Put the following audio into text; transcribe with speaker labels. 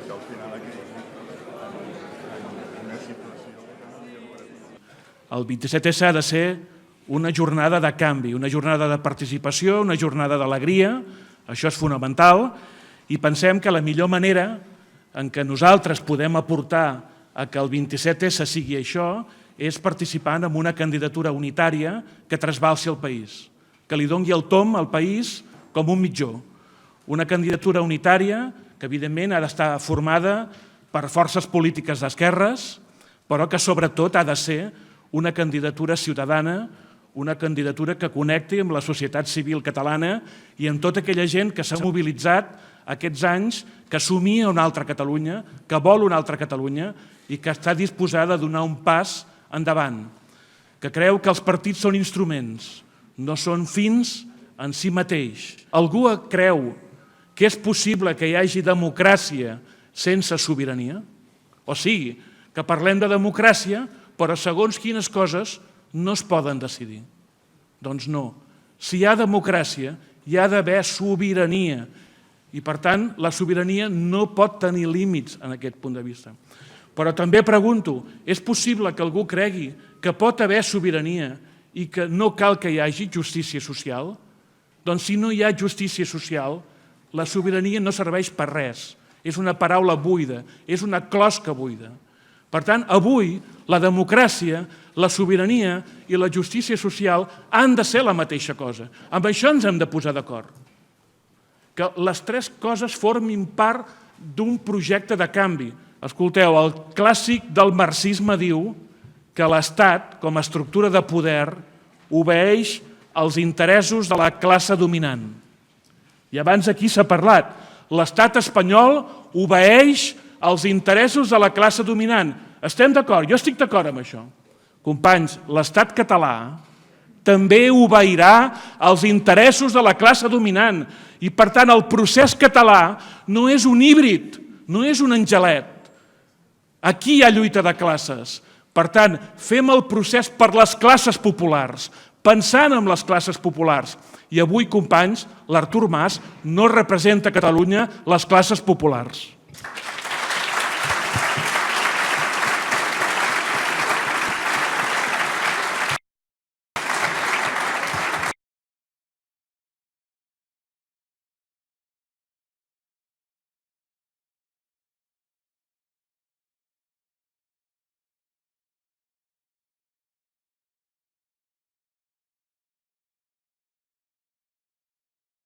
Speaker 1: que al final aquí en una situació...
Speaker 2: El 27S ha de ser una jornada de canvi, una jornada de participació, una jornada d'alegria, això és fonamental, i pensem que la millor manera en què nosaltres podem aportar a que el 27S sigui això és participant en una candidatura unitària que trasbalsi el país, que li doni el tomb al país com un mitjó. Una candidatura unitària que, evidentment, ha d'estar formada per forces polítiques d'esquerres, però que, sobretot, ha de ser una candidatura ciutadana, una candidatura que connecti amb la societat civil catalana i amb tota aquella gent que s'ha mobilitzat aquests anys, que somia una altra Catalunya, que vol una altra Catalunya i que està disposada a donar un pas endavant, que creu que els partits són instruments, no són fins en si mateix. Algú creu que és possible que hi hagi democràcia sense sobirania? O sigui, que parlem de democràcia, però segons quines coses no es poden decidir. Doncs no. Si hi ha democràcia, hi ha d'haver sobirania. I, per tant, la sobirania no pot tenir límits en aquest punt de vista. Però també pregunto, és possible que algú cregui que pot haver sobirania i que no cal que hi hagi justícia social? Doncs si no hi ha justícia social, la sobirania no serveix per res. És una paraula buida, és una closca buida. Per tant, avui, la democràcia, la sobirania i la justícia social han de ser la mateixa cosa. Amb això ens hem de posar d'acord. Que les tres coses formin part d'un projecte de canvi. Escolteu, el clàssic del marxisme diu que l'Estat, com a estructura de poder, obeeix als interessos de la classe dominant. I abans aquí s'ha parlat, l'Estat espanyol obeeix als interessos de la classe dominant. Estem d'acord? Jo estic d'acord amb això. Companys, l'Estat català també obeirà als interessos de la classe dominant i, per tant, el procés català no és un híbrid, no és un angelet. Aquí hi ha lluita de classes. Per tant, fem el procés per les classes populars, pensant en les classes populars. I avui, companys, l'Artur Mas no representa a Catalunya les classes populars.